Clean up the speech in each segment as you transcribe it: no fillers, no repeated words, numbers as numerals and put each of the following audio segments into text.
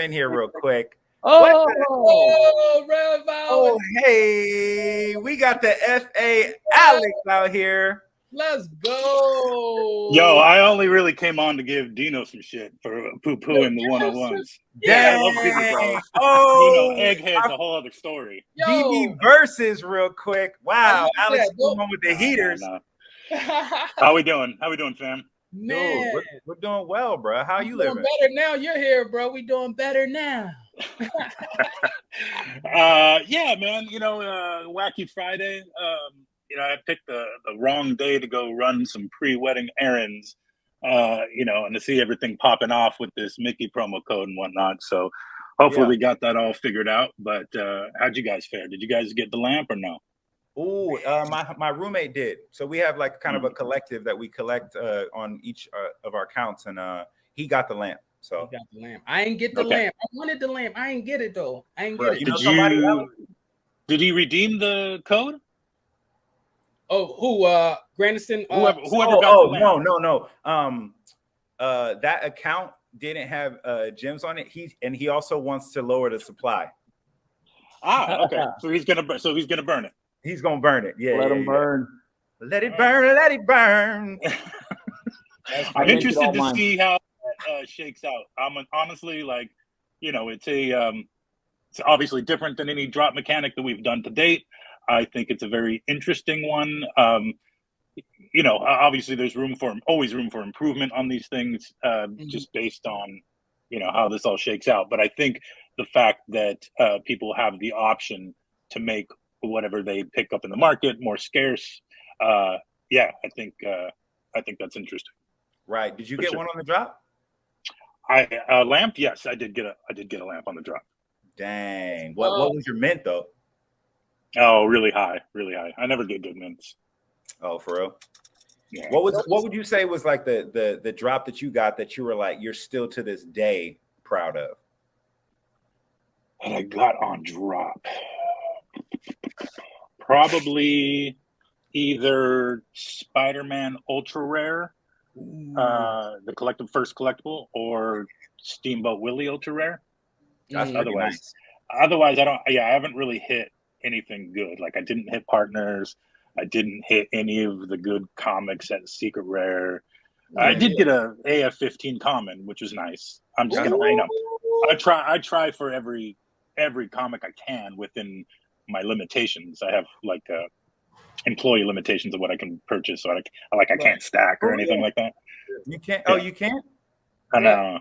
in here real quick. Oh, Rev Oh, hey, we got the FA Alex out here. Let's go. Yo, I only really came on to give Dino some shit for poo-pooing the one-on-ones. Yeah, I love Veve Bros. Oh, Egghead's a whole other story. Veve versus real quick. Wow, Alex going with the heaters. Nah. How we doing? How we doing, fam? Man, dude, we're doing well, bro. How you doing living? better now. You're here, bro. We doing better now. Yeah, man. Wacky Friday. I picked the wrong day to go run some pre-wedding errands. And to see everything popping off with this Mickey promo code and whatnot. So hopefully we got that all figured out. But how'd you guys fare? Did you guys get the lamp or no? Oh, my roommate did. So we have like kind of a collective that we collect on each of our accounts, and he got the lamp. So he got the lamp. I ain't get the lamp. I wanted the lamp. I ain't get it though. I ain't get it. Did he redeem the code? Oh, who? Grandison? Whoever got the lamp. No. That account didn't have gems on it. He also wants to lower the supply. Okay. So he's gonna burn it. He's gonna burn it. Yeah. Let him burn. Let it burn. Let it burn. I'm interested to see how it shakes out. I'm honestly it's obviously different than any drop mechanic that we've done to date. I think it's a very interesting one. Obviously there's always room for improvement on these things, just based on, how this all shakes out. But I think the fact that people have the option to make whatever they pick up in the market more scarce, I think that's interesting. Right. Did you get one on the drop? Lamp? Yes, I did get a lamp on the drop. Dang. What was your mint though? Oh, really high. I never get good mints. Oh, for real? Yeah. What would you say was like the drop that you got that you were like you're still to this day proud of? That I got on drop. Probably either Spider-Man Ultra Rare, the first collectible, or Steamboat Willie Ultra Rare. That's otherwise I haven't really hit anything good. Like I didn't hit Partners. I didn't hit any of the good comics at Secret Rare. I did get a AF-15 common, which was nice. I'm just gonna, I try for every comic I can within my limitations. I have like employee limitations of what I can purchase, so I can't stack or anything like that. You can't. Oh, you can't. No.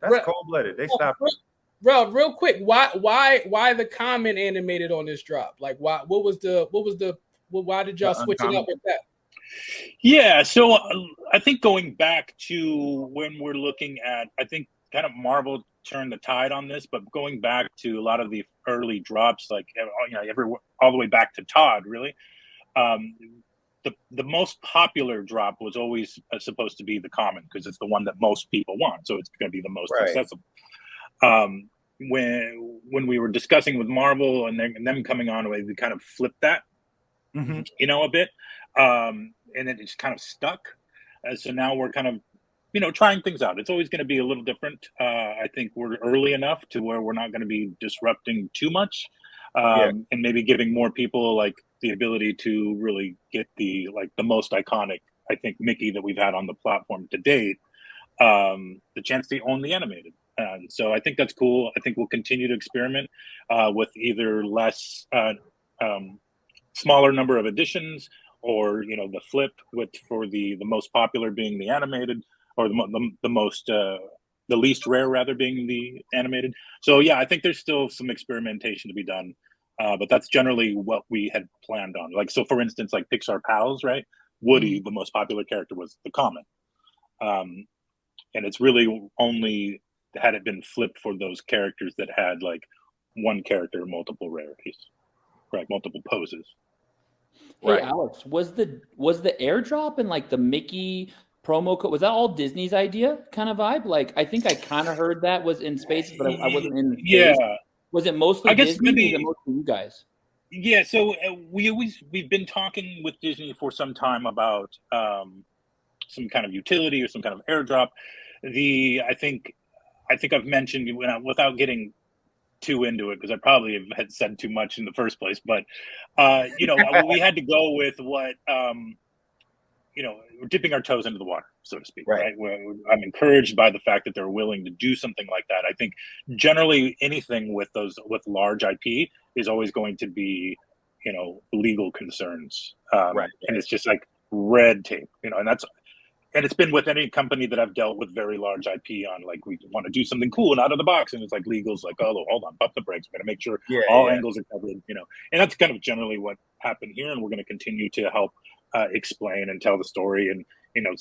That's cold blooded. They stopped. Bro, real quick, why the comment animated on this drop? Like, why did y'all switch it up with that? Yeah, so I think going back to when we're looking at, I think kind of Marvel turned the tide on this, but going back to a lot of the early drops, like all the way back to Todd, really, the most popular drop was always supposed to be the common because it's the one that most people want, so it's going to be the most accessible. When we were discussing with Marvel and them coming on, we kind of flipped that, a bit, and then it's kind of stuck. So now we're kind of, trying things out. It's always going to be a little different. I think we're early enough to where we're not going to be disrupting too much, and maybe giving more people like the ability to really get the most iconic, I think, Mickey that we've had on the platform to date, the chance to own the animated. So I think that's cool. I think we'll continue to experiment with either less, smaller number of editions, or the flip for the most popular being the animated, or the least rare rather being the animated. So yeah, I think there's still some experimentation to be done, but that's generally what we had planned on. Like, so for instance, like Pixar Pals, right? Woody, the most popular character, was the common, and it's really only had it been flipped for those characters that had like one character, multiple rarities, right? Multiple poses. Hey, right. Alex, was the airdrop and like the Mickey promo code, was that all Disney's idea kind of vibe? Like, I think I kind of heard that was in space, but I wasn't in space. Yeah. Was it mostly Disney, or was it mostly you guys? Yeah, so we've been talking with Disney for some time about some kind of utility or some kind of airdrop. I think I think I've mentioned without getting too into it, because I probably had said too much in the first place, but you know, we had to go with what you know, we're dipping our toes into the water, so to speak, right? I'm encouraged by the fact that they're willing to do something like that. I think generally anything with large IP is always going to be, you know, legal concerns, and it's just like red tape, you know, and it's been with any company that I've dealt with very large IP on, like, we want to do something cool and out of the box, and it's like legal's like, oh, hold on, pump the brakes, we're going to make sure all angles are covered, you know, and that's kind of generally what happened here, and we're going to continue to help explain and tell the story, and, you know,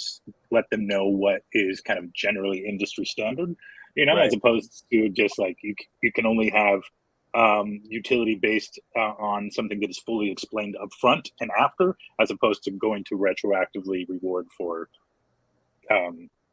let them know what is kind of generally industry standard, you know, as opposed to just like you can only have utility based on something that is fully explained up front and after, as opposed to going to retroactively reward for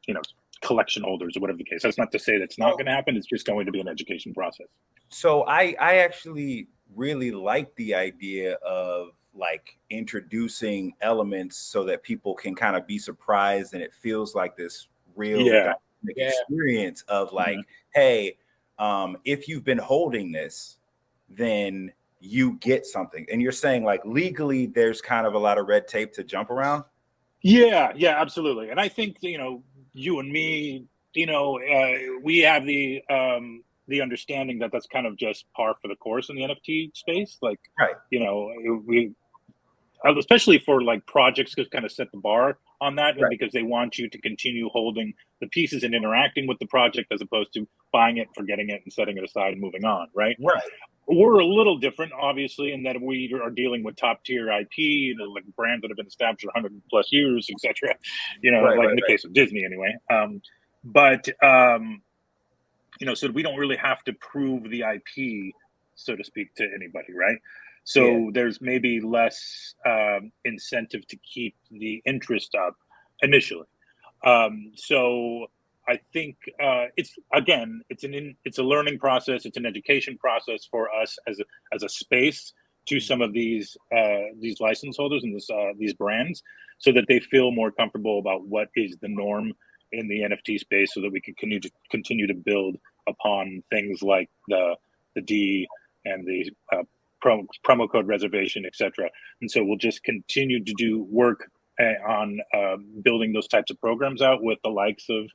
you know, collection holders or whatever the case. That's not to say that's not going to happen. It's just going to be an education process. So I actually really like the idea of like introducing elements so that people can kind of be surprised, and it feels like this real experience of like, hey, if you've been holding this, then you get something. And you're saying like legally there's kind of a lot of red tape to jump around. Yeah, absolutely. And I think, you know, you and me, you know, we have the understanding that that's kind of just par for the course in the NFT space. Like, you know, we, especially for like projects, to kind of set the bar on that, because they want you to continue holding the pieces and interacting with the project, as opposed to buying it, forgetting it, and setting it aside and moving on. Right. We're a little different, obviously, in that we are dealing with top tier IP, you know, like brands that have been established for 100+ years, etc. You know, like in the case of Disney, anyway. But you know, so we don't really have to prove the IP, so to speak, to anybody, right? So there's maybe less incentive to keep the interest up initially. So I think it's a learning process. It's an education process for us as a space to some of these license holders and these brands, so that they feel more comfortable about what is the norm in the NFT space, so that we can continue to build upon things like the D and the promo code reservation, etc. And so we'll just continue to do work on building those types of programs out with the likes of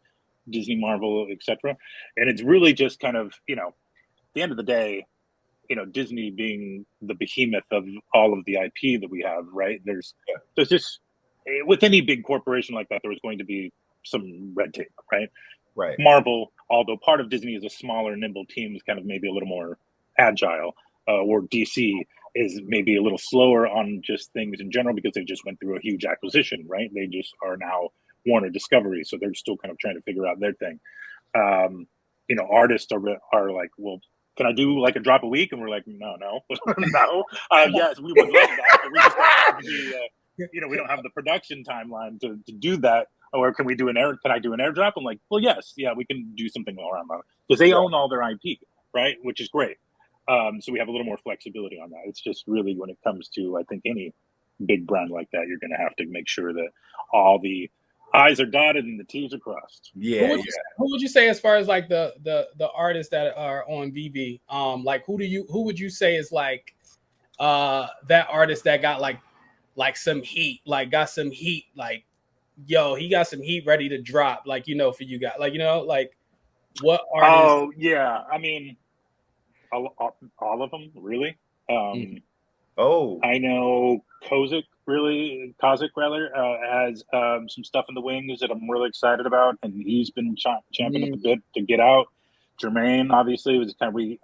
Disney, Marvel, etc. And it's really just kind of, you know, at the end of the day, you know, Disney being the behemoth of all of the IP that we have, right? There's just, with any big corporation like that, there was going to be some red tape, right? Marvel, although part of Disney is a smaller, nimble team, is kind of maybe a little more agile, or DC is maybe a little slower on just things in general, because they just went through a huge acquisition, right? They just are now Warner Discovery, so they're still kind of trying to figure out their thing. You know, artists are like, well, can I do like a drop a week? And we're like, no. Yes, we would love that, but we just don't have the, you know, we don't have the production timeline to do that. Or can I do an airdrop? I'm like, well, yes, we can do something around that, because they own all their IP, right? Which is great. So we have a little more flexibility on that. It's just really, when it comes to, I think, any big brand like that, you're going to have to make sure that all the I's are dotted and the T's are crossed. Who would you say, as far as like the artists that are on Veve, like who would you say is like that artist that got like some heat, like yo, he got some heat ready to drop, like, you know, for you guys, like, you know, like what artists? Oh yeah, I mean, all of them, really. I know Kozik has some stuff in the wings that I'm really excited about, and he's been champing at the bit to get out. Jermaine, obviously, was kind of, we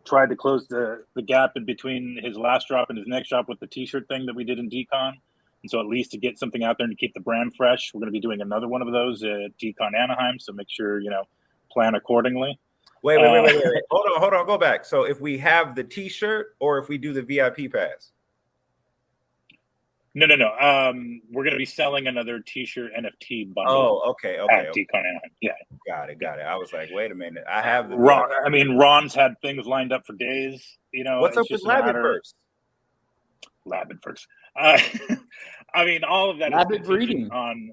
tried to close the gap in between his last drop and his next drop with the T-shirt thing that we did in DCon, and so at least to get something out there and to keep the brand fresh, we're going to be doing another one of those at DCon Anaheim. So make sure, you know, plan accordingly. Wait. Hold on. Go back. So if we have the T-shirt, or if we do the VIP pass? No. We're going to be selling another T-shirt NFT bundle. Oh, okay. At DCon Anaheim. Yeah. Got it. I was like, wait a minute. I have the Ron. I mean, Ron's had things lined up for days. You know, what's up with Labbit first? I mean, all of that Labbit breeding on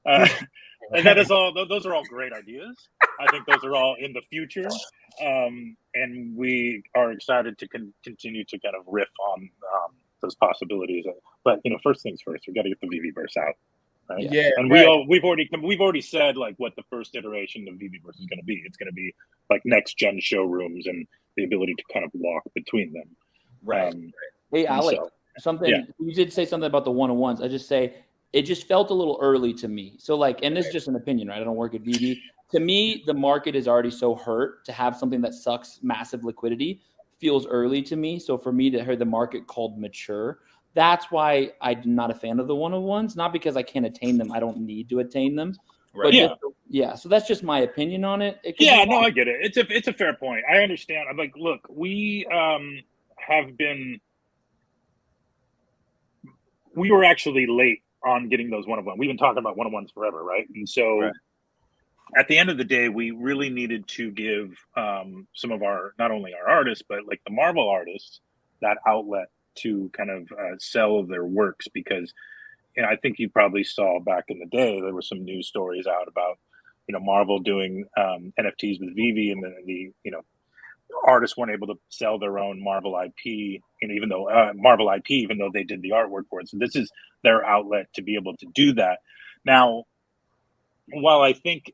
And that is all. Those are all great ideas. I think those are all in the future, and we are excited to continue to kind of riff on those possibilities. But first things first, we got to get the Veve Bros out. Right? Yeah, and right. we've already said like what the first iteration of Veve Bros is going to be. It's going to be like next gen showrooms and the ability to kind of walk between them. Right. Hey, Alex, you did say something about the one-on-ones. I just say it just felt a little early to me. So like, and this is just an opinion, right? I don't work at Veve. To me, the market is already so hurt. To have something that sucks massive liquidity feels early to me. So for me to hear the market called mature, that's why I'm not a fan of the one-on-ones. Not because I can't attain them. I don't need to attain them. Right. But so that's just my opinion on it. I get it. It's a fair point. I understand. I'm like, look, we were actually late on getting those one-on-one. We've been talking about one-on-ones forever, right? And so at the end of the day, we really needed to give some of our, not only our artists, but like the Marvel artists, that outlet to kind of sell their works, because I think you probably saw back in the day, there were some news stories out about, Marvel doing NFTs with Veve, and then the artists weren't able to sell their own Marvel IP, even though they did the artwork for it. So this is their outlet to be able to do that. Now, while I think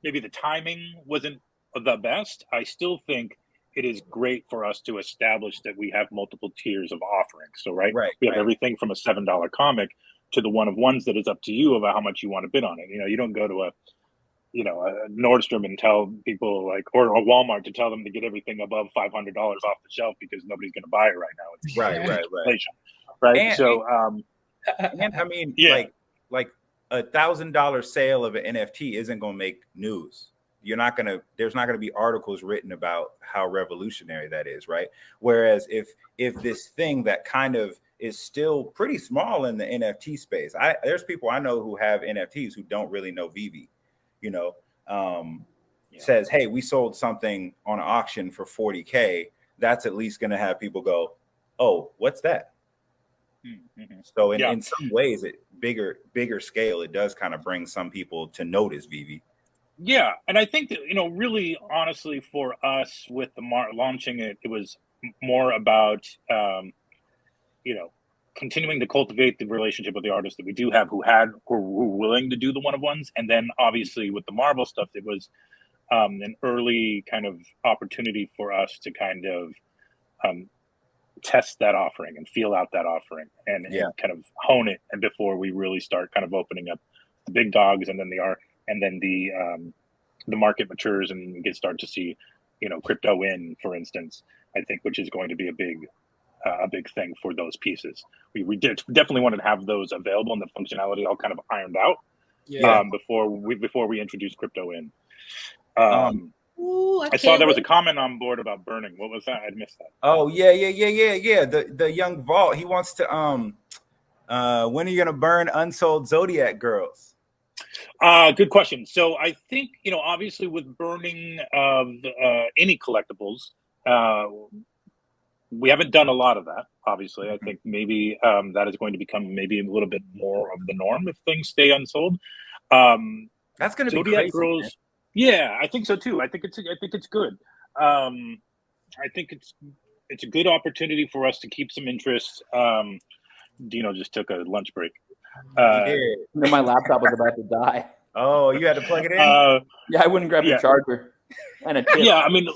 maybe the timing wasn't the best, I still think it is great for us to establish that we have multiple tiers of offerings. So, we have everything from a $7 comic to the one-of-ones that is up to you about how much you want to bid on it. You don't go to a Nordstrom and tell people or a Walmart to tell them to get everything above $500 off the shelf because nobody's going to buy it right now. It's inflation, right? And, so, and I mean, like $1,000 sale of an NFT isn't going to make news. There's not going to be articles written about how revolutionary that is, right? Whereas if this thing that kind of is still pretty small in the NFT space, there's people I know who have NFTs who don't really know Veve, says, hey, we sold something on an auction for 40K. That's at least going to have people go, oh, what's that? Mm-hmm. So in some ways, bigger scale, it does kind of bring some people to notice Veve. Yeah, and I think that really, honestly, for us with the launching it, it was more about continuing to cultivate the relationship with the artists that we do have who were willing to do the one-of-ones, and then obviously with the Marvel stuff, it was an early kind of opportunity for us to kind of test that offering and feel out that offering and kind of hone it, and before we really start kind of opening up the big dogs, and then the market matures and we start to see, crypto in, for instance, I think, which is going to be a big thing for those pieces. We definitely wanted to have those available and the functionality all kind of ironed out before we introduce crypto in. I saw there was a comment on board about burning. What was that? I missed that. Oh yeah. The young Vault, he wants to when are you gonna burn unsold Zodiac girls? Good question. So I think, obviously with burning of any collectibles, we haven't done a lot of that, obviously. I think maybe that is going to become maybe a little bit more of the norm if things stay unsold. That's going to be crazy. Girls, man. Yeah, I think so too. I think it's good. I think it's a good opportunity for us to keep some interest. Dino just took a lunch break. My laptop was about to die. Oh, you had to plug it in? Yeah, I wouldn't grab the charger. And a tip. Yeah, I mean,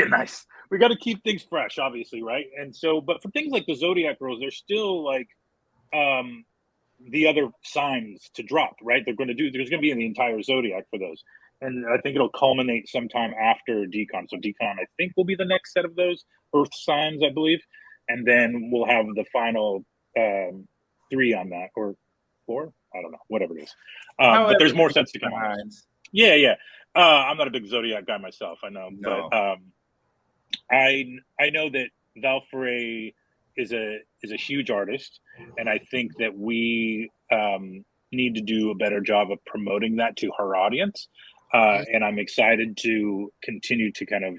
nice. We got to keep things fresh, obviously, right? And so, but for things like the Zodiac girls, there's still like the other signs to drop, right? There's going to be the entire Zodiac for those. And I think it'll culminate sometime after Decon. So Decon, I think, will be the next set of those Earth signs, I believe. And then we'll have the final 3 on that, or 4? I don't know, whatever it is. But there's more sets to come on. Yeah. I'm not a big Zodiac guy myself, I know. No. But I know that Valkyrie is a huge artist, and I think that we need to do a better job of promoting that to her audience. And I'm excited to continue to kind of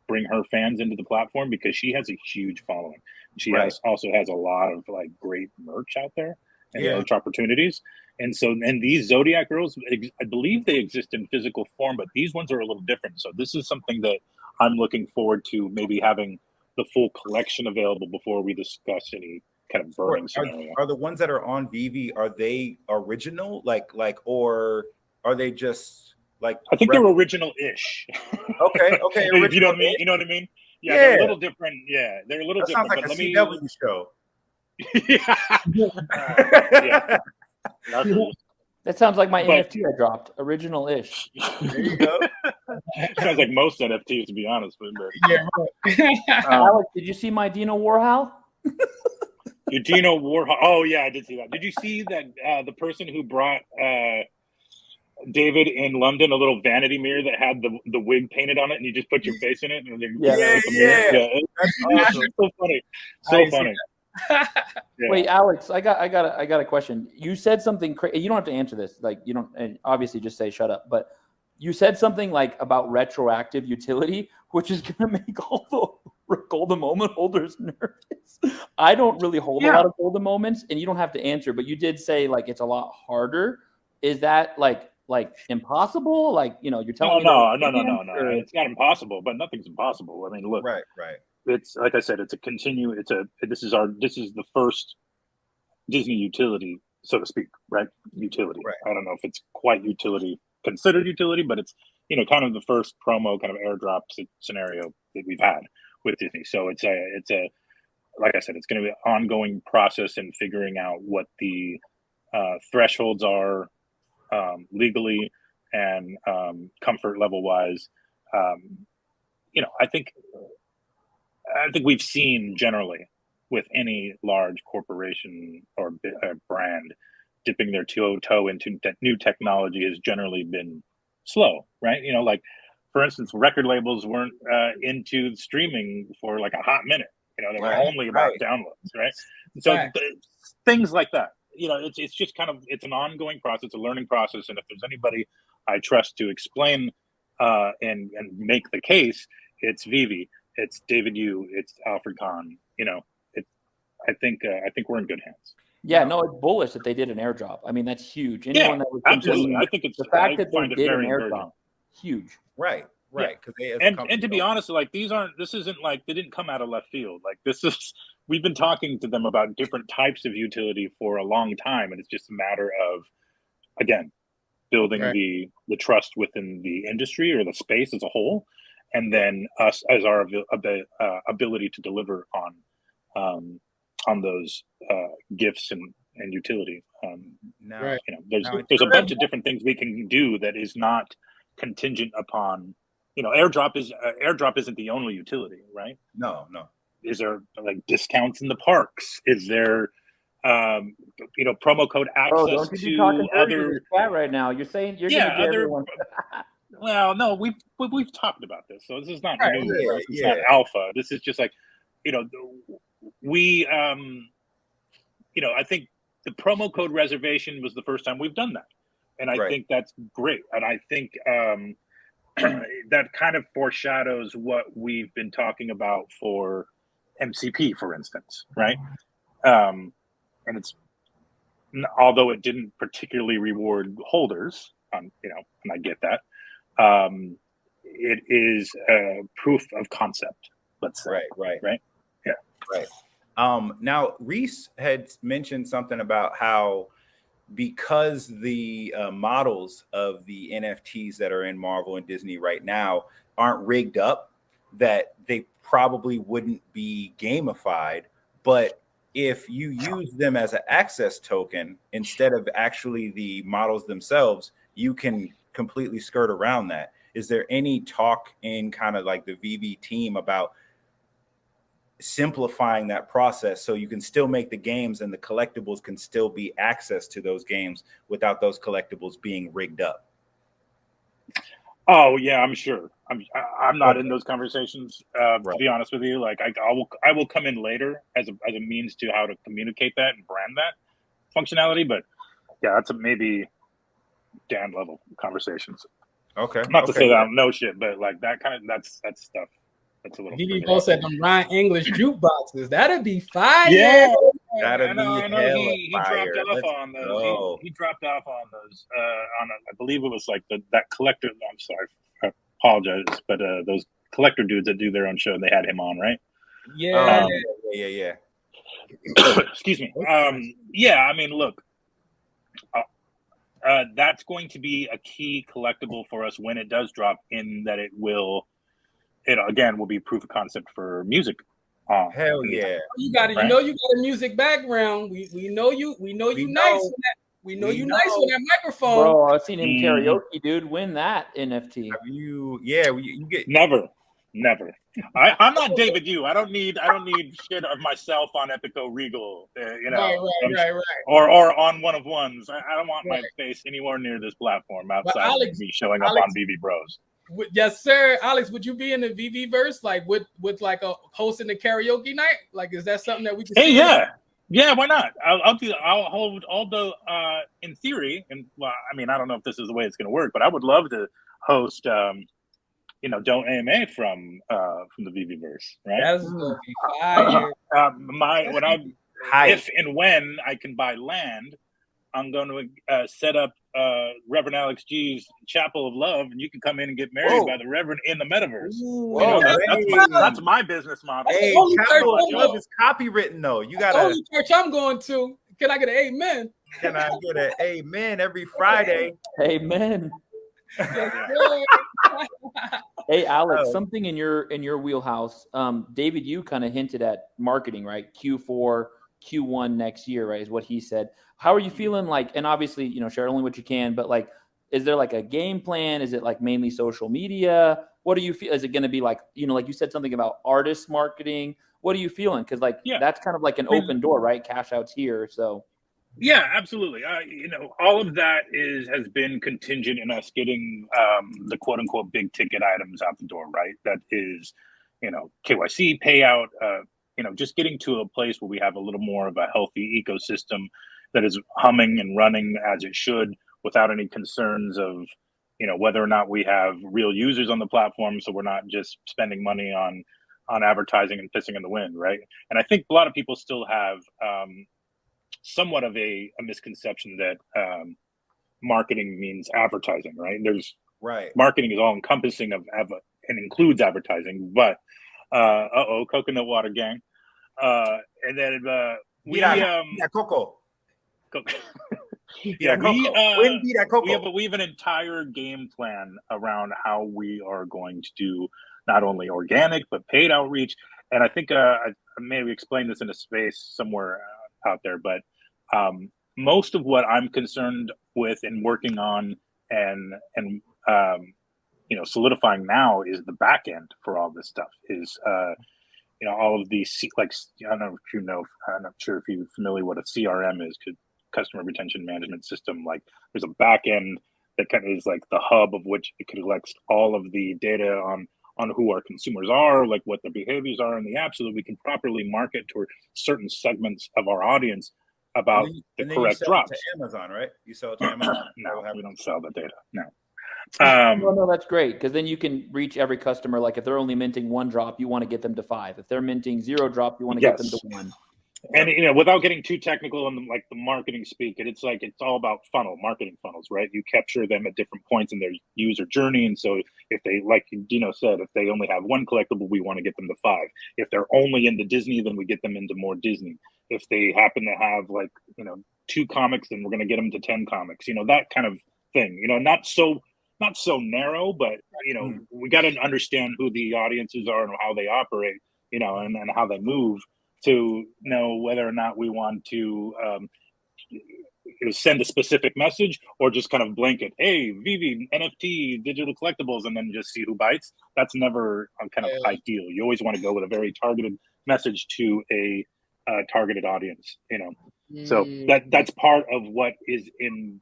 bring her fans into the platform because she has a huge following. She also has a lot of like great merch out there. and merch opportunities. And so, and these Zodiac girls, I believe they exist in physical form, but these ones are a little different. So this is something that I'm looking forward to maybe having the full collection available before we discuss any kind of burning scenario. Are the ones that are on Veve, are they original? Or are they just like? I think they're original-ish. Okay. If you know what I mean? You know what I mean? Yeah, they're a little different. Yeah, they're a little different. Sounds like a CW show. Yeah. That sounds like my NFT I dropped. Original-ish. There you go. Sounds like most NFTs, to be honest. Alex, did you see my Dino Warhol? Your Dino Warhol. Oh yeah, I did see that. Did you see that the person who brought David in London a little vanity mirror that had the wig painted on it, and you just put your face in it? And That's awesome. So funny. So funny. Wait, Alex, I got a question. You said something crazy. You don't have to answer this. Like, you don't, and obviously just say shut up. But you said something like about retroactive utility, which is going to make all the golden moment holders nervous. I don't really hold a lot of golden moments, and you don't have to answer. But you did say like it's a lot harder. Is that like impossible? Like, you know, you're telling me no. It's not impossible, but nothing's impossible. I mean, look, right. It's like I said, this is the first Disney utility, so to speak, right? Utility. Right. I don't know if it's quite considered utility, but it's, you know, kind of the first promo kind of airdrop scenario that we've had with Disney. So it's a like I said, it's going to be an ongoing process in figuring out what the thresholds are legally and comfort level wise. You know, I think we've seen generally with any large corporation or brand dipping their toe into new technology has generally been slow, right? You know, like for instance, record labels weren't into streaming for like a hot minute. You know, they were only about downloads, right? So things like that. You know, it's just kind of, it's an ongoing process, a learning process. And if there's anybody I trust to explain and make the case, it's Veve, it's David Yu, it's Alfred Kahn. You know, I think we're in good hands. Yeah, no, it's bullish that they did an airdrop. I mean, that's huge. Anyone that was absolutely. I think it's the fact that they did an airdrop, huge. Right. Because and to be honest, like this isn't like they didn't come out of left field. Like we've been talking to them about different types of utility for a long time, and it's just a matter of, again, building the trust within the industry or the space as a whole, and then us as our ability to deliver on those gifts and utility. You know, there's a bunch of different things we can do that is not contingent upon. You know, airdrop isn't the only utility, right? No. Is there like discounts in the parks? Is there, you know, promo code access to other chat right now? You're saying you're going to get everyone. Well, no, we've talked about this, so this is not new. It's not alpha. This is just like, you know, we, you know, I think the promo code reservation was the first time we've done that, and I think that's great, and I think. That kind of foreshadows what we've been talking about for MCP, for instance, right? And it's, although it didn't particularly reward holders, you know, and I get that, it is a proof of concept. Let's say, right, yeah, right. Now, Reese had mentioned something about how, because the models of the NFTs that are in Marvel and Disney right now aren't rigged up, that they probably wouldn't be gamified. But if you use them as an access token instead of actually the models themselves, you can completely skirt around that. Is there any talk in kind of like the Veve team about simplifying that process so you can still make the games and the collectibles can still be access to those games without those collectibles being rigged up? Oh yeah, I'm sure. I'm not in those conversations, to be honest with you. Like I will come in later as a means to how to communicate that and brand that functionality. But yeah, that's maybe Dan level conversations. Okay. Not to say that I don't know shit, but like that kind of that's stuff. That's a little. Veve Bros said them Ryan English jukeboxes. That'd be fire. Yeah. That'd I know he dropped off Let's on those. He dropped off on those. I believe it was like that collector. I'm sorry, I apologize, but those collector dudes that do their own show, they had him on, right? Yeah. Yeah. Excuse me. Yeah, I mean, look, that's going to be a key collectible for us when it does drop. In that it again will be proof of concept for music. Hell yeah! You got it. Right? You know you got a music background. We know you. We know you nice. We know you nice with that microphone. Bro, I've seen him karaoke, dude. Win that NFT. You get never. I'm not David Yu. I don't need shit of myself on Epico Regal. Right. Or on one of ones. I don't want my face anywhere near this platform outside of me showing up on Veve Bros. Yes, sir. Alex, would you be in the Veve verse, like with like a hosting the karaoke night? Like, is that something that we can see? Yeah, why not? I'll hold all the in theory, and well, I mean, I don't know if this is the way it's going to work, but I would love to host Don't AMA from the Veve verse, right? That's gonna be fire. If and when I can buy land, I'm going to set up Reverend Alex G's Chapel of Love, and you can come in and get married by the Reverend in the metaverse. That's my business model. Hey, Chapel of Love is copywritten though. You got the church I'm going to. Can I get an amen? Can I get an amen every Friday? Amen. Hey Alex, something in your wheelhouse. David, you kind of hinted at marketing, right? Q4, Q1 next year, right? Is what he said. How are you feeling? Like, and obviously, share only what you can, but like, is there like a game plan? Is it like mainly social media? What do you feel? Is it going to be like, like you said something about artist marketing? What are you feeling? Because that's kind of like an open door, right? Cash out's here, so. Yeah, absolutely. All of that has been contingent in us getting the quote unquote big ticket items out the door, right? That is, KYC payout, just getting to a place where we have a little more of a healthy ecosystem that is humming and running as it should without any concerns of, whether or not we have real users on the platform. So we're not just spending money on advertising and pissing in the wind, right? And I think a lot of people still have somewhat of a misconception that marketing means advertising, right? Marketing is all encompassing of and includes advertising, but coconut water gang. And then we have an entire game plan around how we are going to do not only organic but paid outreach. And I think I maybe explained this in a space somewhere out there, but most of what I'm concerned with and working on and solidifying now is the back end for all this stuff is all of these, like, I don't know if I'm not sure if you're familiar what a CRM is, customer retention management system. Like, there's a back end that kind of is like the hub of which it collects all of the data on who our consumers are, like what their behaviors are in the app, so that we can properly market to certain segments of our audience about the correct drops. To Amazon, right? You sell it to Amazon? No, we don't sell the data. No. No, that's great, because then you can reach every customer. Like, if they're only minting 1 drop, you want to get them to 5. If they're minting 0 drop, you want to get them to 1. And without getting too technical in the marketing speak, it's all about marketing funnels, right? You capture them at different points in their user journey, and so if they, like Dino said, if they only have 1 collectible, we want to get them to 5. If they're only into Disney, then we get them into more Disney. If they happen to have 2 comics, then we're going to get them to 10 comics. That kind of thing. Not so narrow, but we got to understand who the audiences are and how they operate, and how they move, to know whether or not we want to send a specific message or just kind of blanket, hey, Veve NFT digital collectibles, and then just see who bites. That's never kind of ideal. You always want to go with a very targeted message to a targeted audience. So that's part of what is in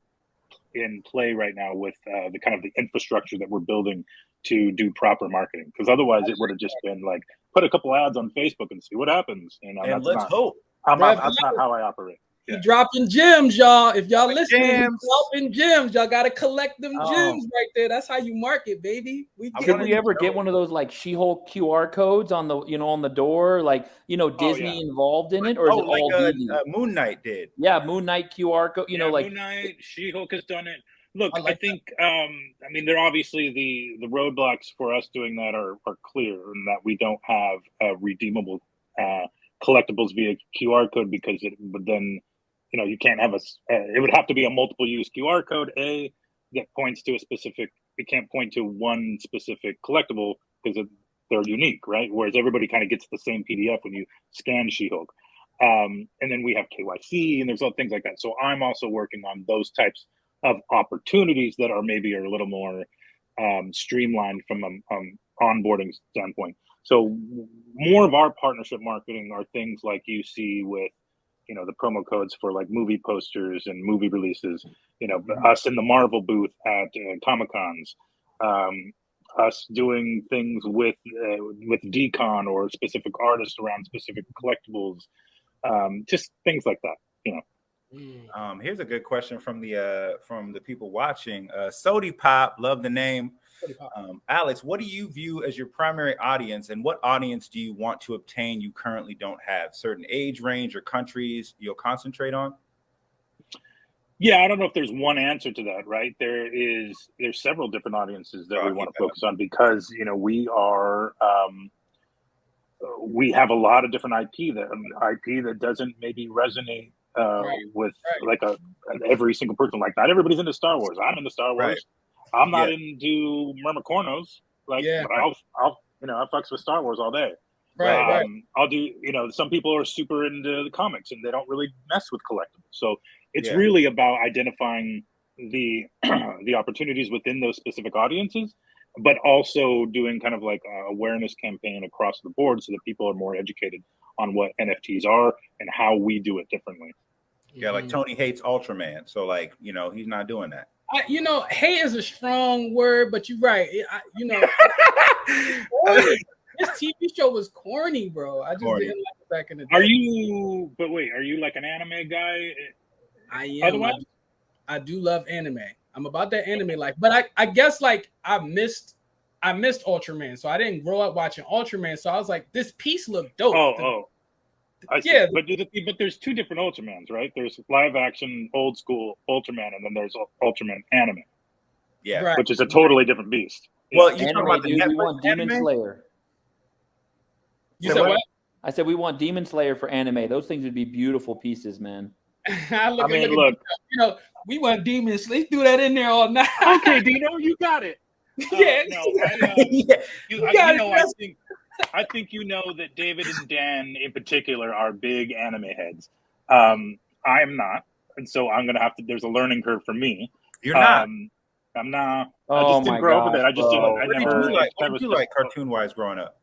play right now with the kind of the infrastructure that we're building to do proper marketing, because otherwise it would have just been like, put a couple ads on Facebook and see what happens. And let's hope. That's not how I operate. He dropping gems, y'all. If y'all listening, dropping gems. Y'all gotta collect them gems right there. That's how you market, baby. Did we ever get one of those like She-Hulk QR codes on the on the door, like Disney involved in it, or is it like all Moon Knight did? Yeah, Moon Knight QR code. Like Moon Knight, She-Hulk has done it. Look, I think I mean, they're obviously the roadblocks for us doing that are clear, in that we don't have redeemable collectibles via QR code, because it would then, you can't have it would have to be a multiple use QR code, that points to a specific, it can't point to one specific collectible because they're unique, right? Whereas everybody kind of gets the same PDF when you scan She-Hulk. And then we have KYC and there's other things like that. So I'm also working on those types of opportunities that are maybe a little more streamlined from an onboarding standpoint. So more of our partnership marketing are things like you see with, the promo codes for like movie posters and movie releases, us in the Marvel booth at Comic-Cons, us doing things with Decon or specific artists around specific collectibles, just things like that, Here's a good question from the people watching. Sody Pop, love the name. Alex, what do you view as your primary audience, and what audience do you want to obtain you currently don't have? Certain age range or countries you'll concentrate on? Yeah, I don't know if there's one answer to that, right? There's several different audiences that we want to focus on, because we are we have a lot of different IP that doesn't maybe resonate with like every single person. Like, not everybody's into Star Wars. I'm into Star Wars. I'm not into Mermicornos. But I'll I fucks with Star Wars all day. I'll do, some people are super into the comics and they don't really mess with collectibles. So it's really about identifying the opportunities within those specific audiences, but also doing kind of like an awareness campaign across the board so that people are more educated on what NFTs are and how we do it differently. Yeah, like Tony hates Ultraman, so like he's not doing that. Hate is a strong word, but you're right. This TV show was corny, bro. I just didn't like it back in the day. Are you like an anime guy? I am. Otherwise? I do love anime. I'm about that anime life, but I guess like I missed Ultraman, so I didn't grow up watching Ultraman. So I was like, this piece looked dope. Yeah, but there's two different Ultramans, right? There's live action, old school Ultraman, and then there's Ultraman anime. Yeah, which is a totally different beast. Well, you talking about we want Demon Slayer. You said what? I said we want Demon Slayer for anime. Those things would be beautiful pieces, man. Look, we want Demon Slayer. Threw that in there all night. Okay, Dino, you got it. I think that David and Dan in particular are big anime heads. I am not, and so I'm gonna have to. There's a learning curve for me. You're not. I'm not. Oh, I just didn't grow up with it. I just didn't. What did you like cartoon wise growing up?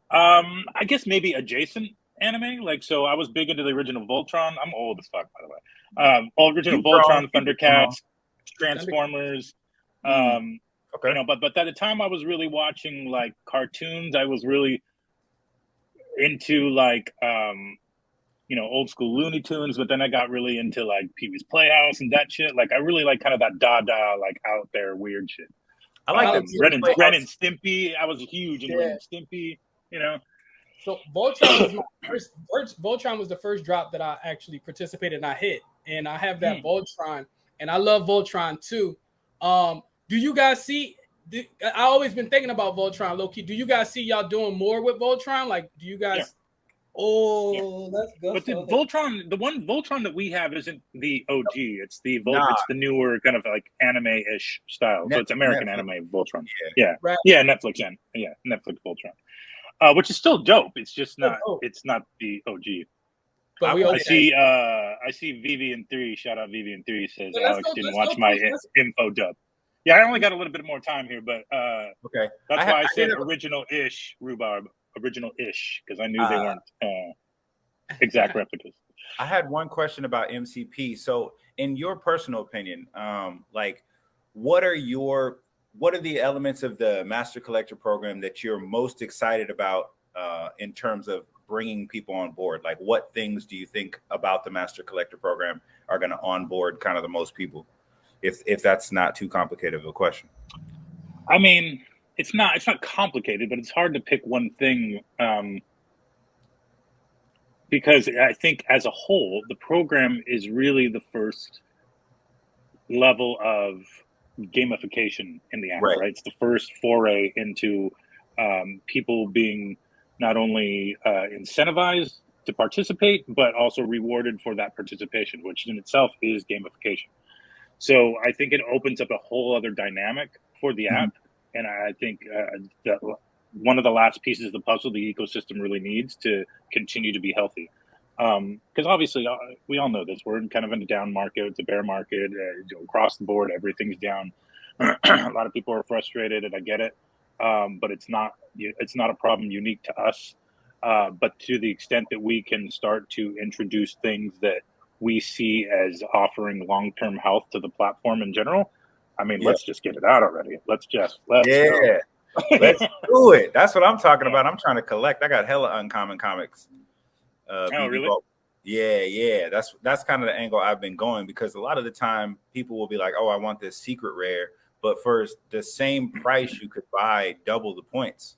I guess maybe adjacent anime. Like, so I was big into the original Voltron. I'm old as fuck, by the way. All original Voltron, Thundercats, Transformers. Okay. But at the time I was really watching like cartoons. I was really into like old school Looney Tunes, but then I got really into like Pee-wee's Playhouse and that shit. Like, I really like kind of that Dada, like out there weird shit. I like Ren and Stimpy. I was huge in Ren and Stimpy. So Voltron was the first drop that I actually participated and I hit, and I have that Voltron, and I love Voltron too. Do you guys see? I always been thinking about Voltron, low key. Do you guys see y'all doing more with Voltron? Like, do you guys? Yeah. Oh, that's good. But the one Voltron that we have isn't the OG. It's the it's the newer kind of like anime-ish style. So it's American anime Voltron. Yeah, right. Yeah, Netflix Netflix Voltron, which is still dope. It's just not. It's not the OG. But I see Veve and 3. Shout out Veve and 3 says Alex didn't watch my info dub. Yeah, I only got a little bit more time here, but okay. That's why I said original-ish rhubarb, original-ish, because I knew they weren't exact replicas. I had one question about MCP. So, in your personal opinion, like, what are the elements of the Master Collector program that you're most excited about in terms of bringing people on board? Like, what things do you think about the Master Collector program are going to onboard kind of the most people? If that's not too complicated of a question. I mean, it's not complicated, but it's hard to pick one thing, because I think as a whole, the program is really the first level of gamification in the app, right? It's the first foray into people being not only incentivized to participate, but also rewarded for that participation, which in itself is gamification. So I think it opens up a whole other dynamic for the app. And I think that one of the last pieces of the puzzle the ecosystem really needs to continue to be healthy. Because obviously, we all know this. We're kind of in a down market. It's a bear market. Across the board, everything's down. A lot of people are frustrated, and I get it. But it's not a problem unique to us. But to the extent that we can start to introduce things that we see as offering long-term health to the platform in general, I mean, let's just get it out already. Let's go. Let's do it. That's what I'm talking about. I'm trying to collect. I got hella uncommon comics. Really? Yeah. That's kind of the angle I've been going, because a lot of the time people will be like, "Oh, I want this secret rare," but for the same price, you could buy double the points,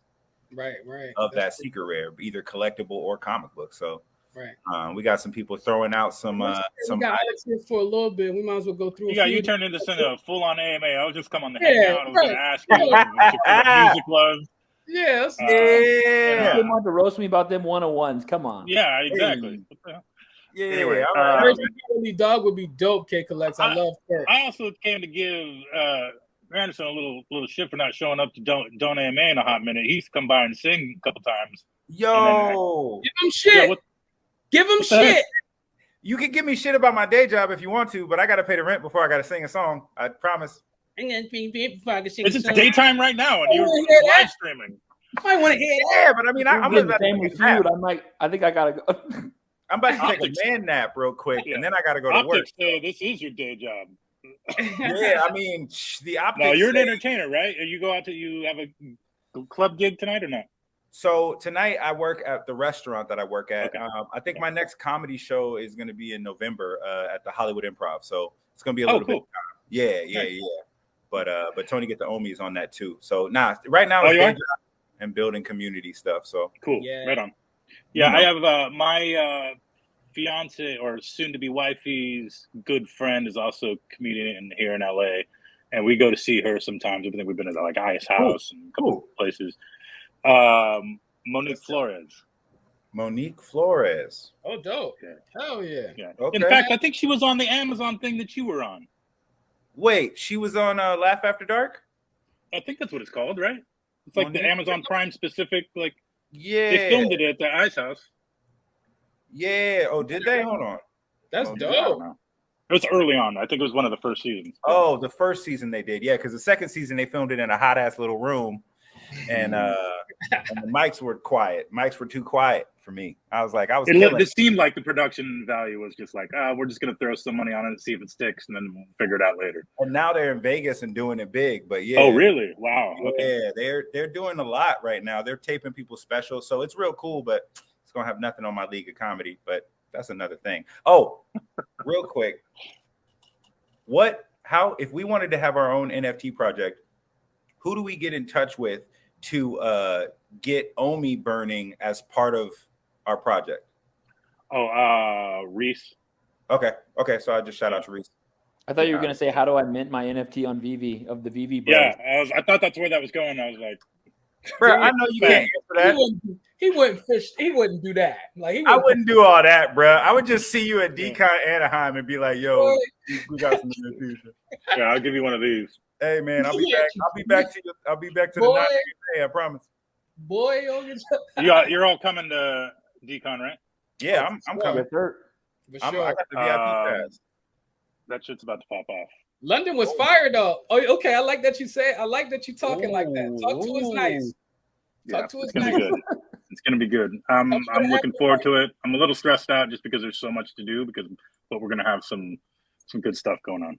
right, of that secret rare, either collectible or comic book. So. Right. We got some people throwing out some. We got Alex here for a little bit. We might as well go through. You turned into a full-on AMA. I was just coming on the hangout. I was going to ask you what music was. Yes. You want to roast me about them 101s? Come on. Yeah, exactly. Yeah. Anyway, dog would be dope. K Collects. I love her. I also came to give Anderson a little shit for not showing up to Don't AMA in a hot minute. He's come by and sing a couple times. Yo, give him shit. Give him shit. You can give me shit about my day job if you want to, but I got to pay the rent before I got to sing a song. I promise. It's daytime right now, and you're live streaming. I want to hear that. Yeah, but I mean, I'm about to take a nap. I think I gotta go. I'm about to take a man nap real quick, and then I got to go to work. Say this is your day job. Yeah, I mean, the optics. No, you're an entertainer, right? You go out to, you have a club gig tonight or not? So tonight I work at the restaurant that I work at. Okay. I think my next comedy show is going to be in November at the Hollywood Improv. So it's going to be a little bit. Yeah. But Tony Get the Omis on that too. So right now it's and building community stuff. So cool. Yeah. Right on. Yeah, I have my fiance or soon to be wifey's good friend is also a comedian here in LA, and we go to see her sometimes. I think we've been at like Ice House and a couple of places. Monique Flores. Oh, dope. Yeah. Hell yeah. Okay. In fact, I think she was on the Amazon thing that you were on. Wait, she was on Laugh After Dark? I think that's what it's called, right? It's like the Amazon Prime specific, like, yeah. They filmed it at the Ice House. Yeah. Oh, did they? Hold on. That's dope. It was early on. I think it was one of the first seasons. Oh, the first season they did. Yeah, because the second season they filmed it in a hot ass little room. And the mics were quiet. Mics were too quiet for me. It seemed like the production value was just like, we're just gonna throw some money on it and see if it sticks, and then we'll figure it out later. And now they're in Vegas and doing it big. But yeah. Oh, really? Wow. Okay. Yeah, they're doing a lot right now. They're taping people special, so it's real cool. But it's gonna have nothing on my League of Comedy. But that's another thing. Oh, real quick, if we wanted to have our own NFT project, who do we get in touch with to get Omi burning as part of our project? Reese. Okay. So I just shout out to Reese. I thought you were gonna say, how do I mint my NFT on Veve of the Veve Bros? Yeah, I thought that's where that was going. I was like, bro, I know you can't answer that. He wouldn't fish. He wouldn't do that. Like I wouldn't do all that, bro. I would just see you at Decon Anaheim and be like, "Yo, we got some in the future." Yeah, I'll give you one of these. Hey man, I'll be back to the 9 day, I promise. Boy, you're all coming to Decon, right? Yeah, I'm coming. For sure. I got the VIP pass. That shit's about to pop off. London was fired though. Oh, okay. I like that you say. I like that you talking like that. Talk to us nice. Talk to us nice. Be good. It's gonna be good. I'm looking forward to it. I'm a little stressed out just because there's so much to do, but we're gonna have some good stuff going on.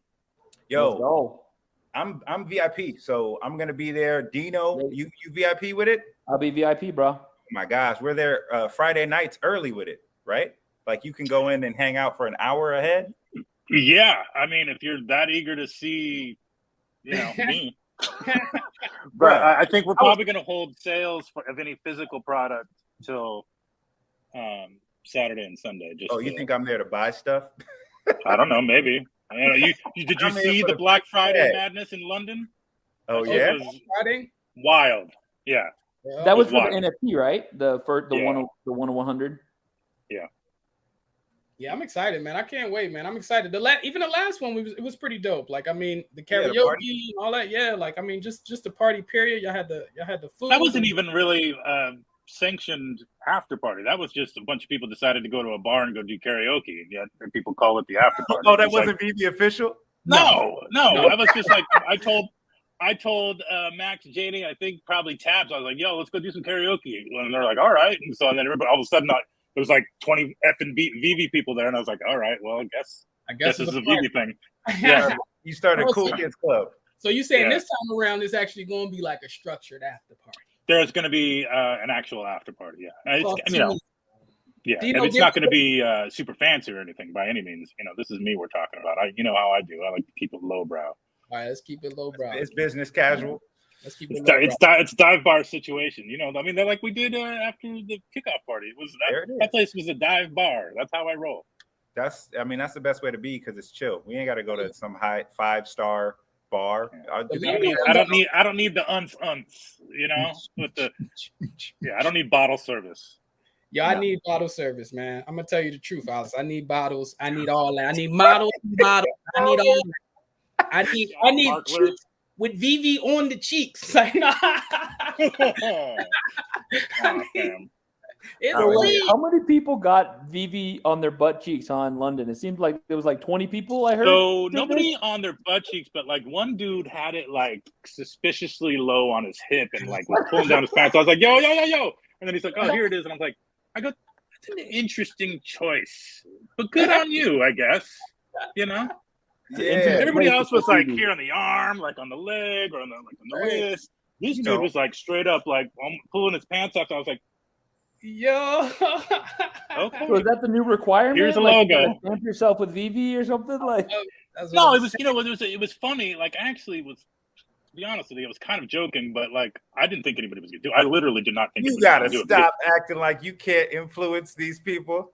Yo, I'm VIP, so I'm gonna be there. Dino, you VIP with it? I'll be VIP, bro. my gosh, we're there Friday nights early with it, right? Like you can go in and hang out for an hour ahead. Yeah, I mean, if you're that eager to see, me. But I think we're probably going to hold sales of any physical product till Saturday and Sunday. You think I'm there to buy stuff? I don't know, maybe. I don't know. Did you see the Black Friday madness in London? Oh yeah, Friday? Wild. Yeah, that was for the NFT, right? The 1/100. Yeah. Yeah, I'm excited, man. I can't wait, man. I'm excited. Even the last one, it was pretty dope. Like, I mean, the karaoke and all that. Yeah, like, I mean, just the party period. Y'all had the food. That wasn't even really sanctioned after party. That was just a bunch of people decided to go to a bar and go do karaoke, and yet people call it the after party. Oh, that wasn't Veve official? No. I was just like, I told Max, JD, I think probably Tabs. I was like, yo, let's go do some karaoke, and they're like, all right. And so then everybody, all of a sudden, there was like 20 effing Veve people there, and I was like, all right, well, I guess this is a Veve thing. Yeah, you started a Cool Kids Club. So you saying this time around it's actually going to be like a structured after party? There's going to be an actual after party. Yeah, Dino, and it's not going to be super fancy or anything by any means. This is me we're talking about. How I do. I like to keep it lowbrow. All right, let's keep it lowbrow. It's business casual. Let's keep it it's dive bar situation. I mean, they're like we did after the kickoff party. That place was a dive bar. That's how I roll. That's the best way to be because it's chill. We ain't got to go to some high 5-star bar. I don't need the unts. With the I don't need bottle service. Yeah, I need bottle service, man. I'm gonna tell you the truth, Alex. I need bottles. I need all that. I need models. I need all that. I need cheeks with Veve on the cheeks. Like, no. How many people got Veve on their butt cheeks in London? It seemed like there was like 20 people. I heard. So nobody on their butt cheeks, but like one dude had it like suspiciously low on his hip and like was pulling down his pants. So I was like, yo, and then he's like, oh, here it is, and I'm like, that's an interesting choice, but good on you, I guess. Yeah. Everybody else was like here on the arm, like on the leg, or on the wrist. This dude was like straight up, like pulling his pants off. So I was like, yo. Okay. So is that the new requirement? Here's a logo. Stamp yourself with Veve or something like. No, it was. It was funny. Like I actually was. To be honest with you, I was kind of joking, but like I didn't think anybody was gonna do it. I literally did not think. You gotta stop acting like you can't influence these people.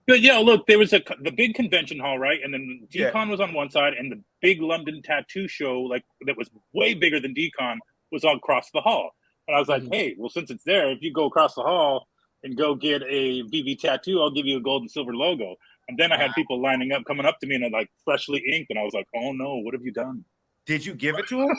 But look, there was the big convention hall, right? And then Decon was on one side, and the big London tattoo show, like that was way bigger than Decon, was all across the hall. And I was like, hey, well, since it's there, if you go across the hall and go get a Veve tattoo, I'll give you a gold and silver logo. And then I had people lining up, coming up to me, and they're like freshly inked, and I was like, oh no, what have you done? Did you give it to him?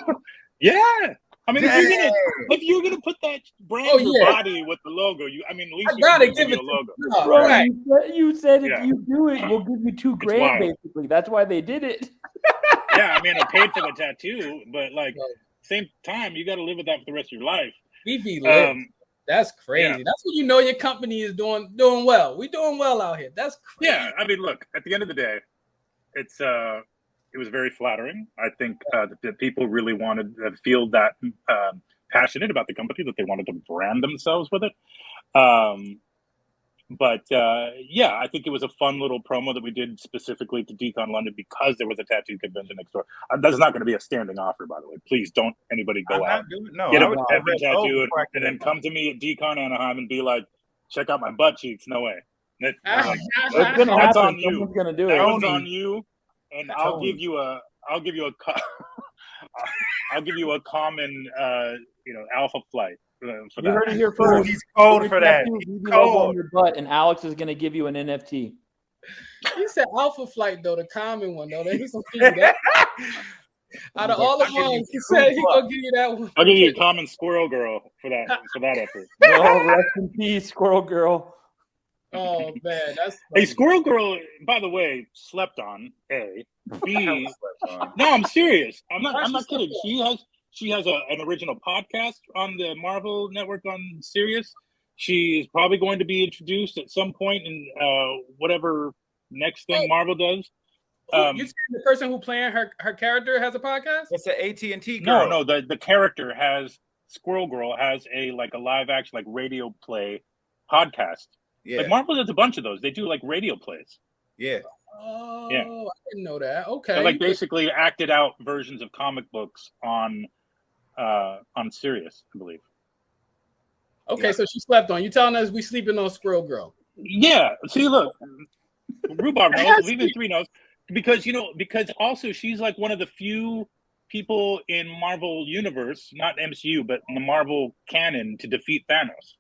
Yeah. I mean, if you're gonna put that brand your body with the logo, at least you gotta give it a logo. Bro, right. You said if you do it, we'll give you $2,000 basically. That's why they did it. Yeah, I paid for the tattoo, but like same time, you got to live with that for the rest of your life. Veve lives. That's crazy. Yeah. That's when you know your company is doing well. We're doing well out here. That's crazy. Yeah, look, at the end of the day, it was very flattering. I think that people really wanted to feel that passionate about the company, that they wanted to brand themselves with it. I think it was a fun little promo that we did specifically to Decon London because there was a tattoo convention next door. That's not going to be a standing offer, by the way. Please don't anybody go out, get a tattoo, and then come to me at Decon Anaheim and be like, check out my butt cheeks. No way. That's on you. Someone's going to do it. That one's on you. And I'll give you a common alpha flight for that. You heard it here first. He's cold for that. He's cold on your butt, and Alex is going to give you an NFT. He said alpha flight though, the common one though. He's gonna give you that. Out of all the ones, he said he's gonna give you that one. I'll give you a common squirrel girl for that effort. Oh, rest in peace, squirrel girl. Oh man, that's funny. Hey, Squirrel Girl, by the way, slept on. A, B. No, I'm serious. I'm not kidding. She has an original podcast on the Marvel Network on Sirius. She is probably going to be introduced at some point in whatever next thing Marvel does. You saying the person who playing her character has a podcast? It's an AT&T girl. No, the character has Squirrel Girl has a live action radio play podcast. Yeah. Like Marvel does a bunch of those. They do like radio plays. Yeah. Oh, Yeah. I didn't know that. Okay. They're like basically acted out versions of comic books on Sirius, I believe. Okay, so she slept on. You telling us we sleeping on Squirrel Girl? Yeah. See, look, Rhubarb knows, Veve 3 knows, because also she's like one of the few people in Marvel Universe, not MCU, but in the Marvel canon to defeat Thanos.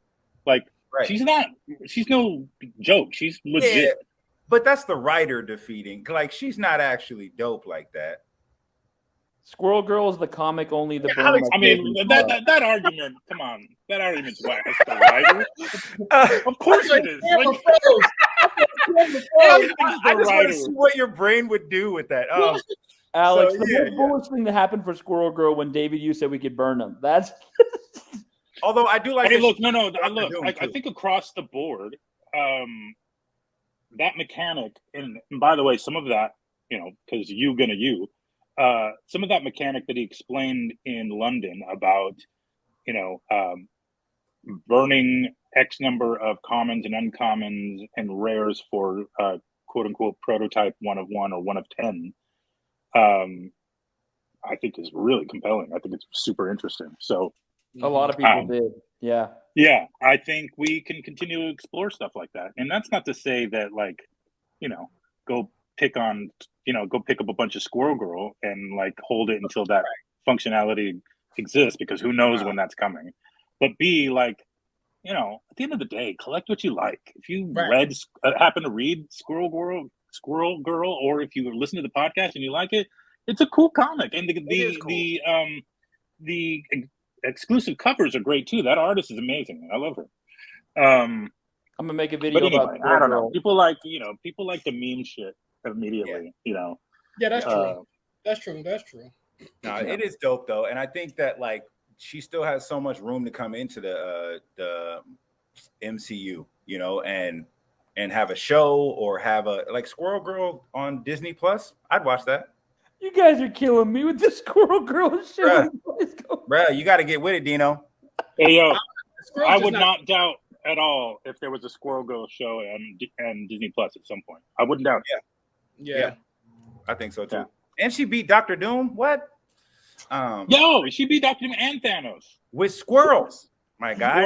Like, she's no joke. She's legit. Yeah, but that's the writer defeating. Like, she's not actually dope like that. Squirrel Girl is the comic only. The Alex, I mean, that argument. Come on, that argument's whack. It's the writer. Of course it is. I just want to see what your brain would do with that. Alex, the most thing that happened for Squirrel Girl when David, you said we could burn them. That's. Although I do like. Hey, look, I think across the board, that mechanic, and by the way, some of that, because some of that mechanic that he explained in London about, burning X number of commons and uncommons and rares for quote unquote prototype 1 of 1 or 1 of 10, I think is really compelling. I think it's super interesting. So a lot of people did. Yeah. Yeah. I think we can continue to explore stuff like that. And that's not to say that go pick up a bunch of Squirrel Girl and hold it until that functionality exists, because who knows when that's coming. But be at the end of the day, collect what you like. If you happen to read Squirrel Girl, or if you listen to the podcast and you like it, it's a cool comic. And the exclusive covers are great too. That artist is amazing. I love her. I'm gonna make a video about. I don't know. People like the meme shit immediately. Yeah, that's true. That's true. No, it is dope though, and I think that she still has so much room to come into the MCU, and have a show or have a Squirrel Girl on Disney Plus. I'd watch that. You guys are killing me with the Squirrel Girl show. Bruh, you got to get with it, Dino. Hey, yo, I would not doubt at all if there was a Squirrel Girl show and Disney Plus at some point. I wouldn't doubt. Yeah. I think so too. Yeah. And she beat Dr. Doom. What? She beat Dr. Doom and Thanos with squirrels. My guy.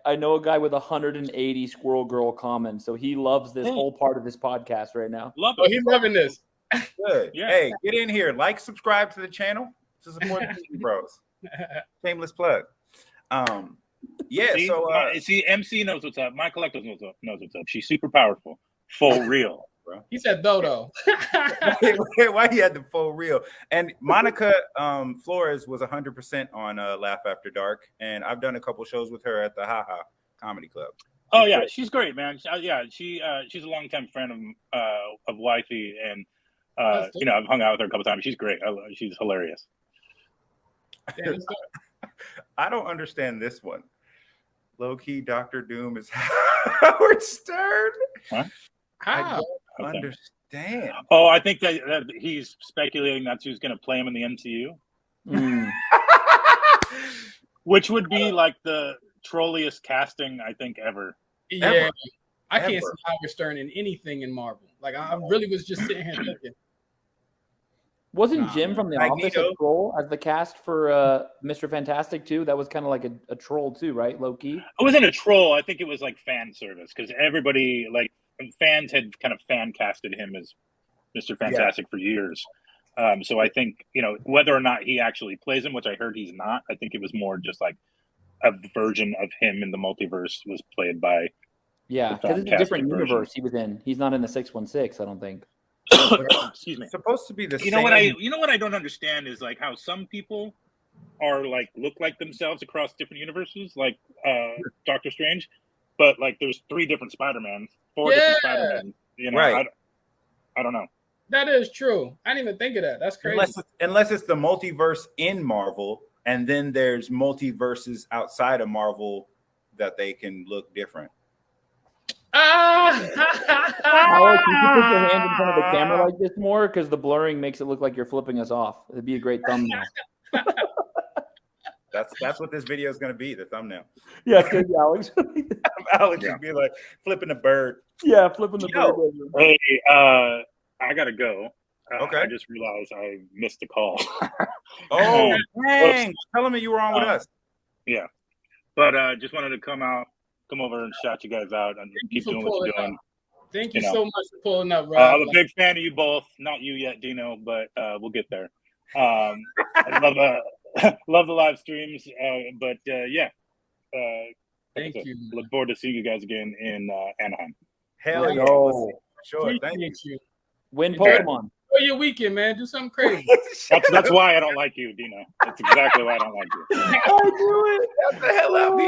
I know a guy with 180 Squirrel Girl comments, so he loves this whole part of this podcast right now. He's loving this. Good. Yeah. Hey, get in here. Subscribe to the channel to support the Veve Bros. Shameless plug. See, MC knows what's up. My collector knows what's up. She's super powerful. For real. Bro. He said Dodo. Why he had the full real? And Monica Flores was 100% on Laugh After Dark, and I've done a couple shows with her at the Ha Ha Comedy Club. She's great, man. She's a longtime friend of Wifey, and I've hung out with her a couple times. She's great. She's hilarious. I don't understand this one. Low key, Dr. Doom is Howard Stern. Huh? I don't understand. Oh, I think that he's speculating that's who's going to play him in the MCU. Which would be the trolliest casting I think ever. Yeah, ever. I can't see Howard Stern in anything in Marvel. I really was just sitting here thinking. Wasn't Jim from The Office a troll as the cast for Mr. Fantastic too? That was kind of like a troll too, right? Low key. It wasn't a troll. I think it was fan service, because everybody fans had kind of fan casted him as Mr. Fantastic for years. So I think whether or not he actually plays him, which I heard he's not. I think it was more just a version of him in the multiverse was played by. Yeah, because it's a different universe he was in. He's not in the 616, I don't think. Excuse me. It's supposed to be the same. You know what I don't understand is how some people are look like themselves across different universes, Doctor Strange, but there's 3 different Spider-Mans, 4 different Spider-Men. Right. I don't know. That is true. I didn't even think of that. That's crazy. Unless it's the multiverse in Marvel, and then there's multiverses outside of Marvel that they can look different. Alex, you can put your hand in front of the camera like this more, because the blurring makes it look like you're flipping us off. It'd be a great thumbnail. That's what this video is going to be. The thumbnail. Yeah, it's gonna be Alex. Alex just be like flipping the bird. Yeah, flipping the bird. Hey, I gotta go. Okay. I just realized I missed the call. Oh, dang! Tell me you were on with us. Yeah, but just wanted to come over and shout you guys out and keep doing what you're doing. Thank you so much for pulling up, Rob. I'm a big fan of you both. Not you yet, Dino, but we'll get there. I love the live streams, but yeah. Thank you. Look forward to seeing you guys again in Anaheim. Hell yeah! Sure. Thank you. Win Pokemon. For your weekend, man. Do something crazy. That's why I don't like you, Dino. That's exactly why I don't like you. I do it. What the hell out of me?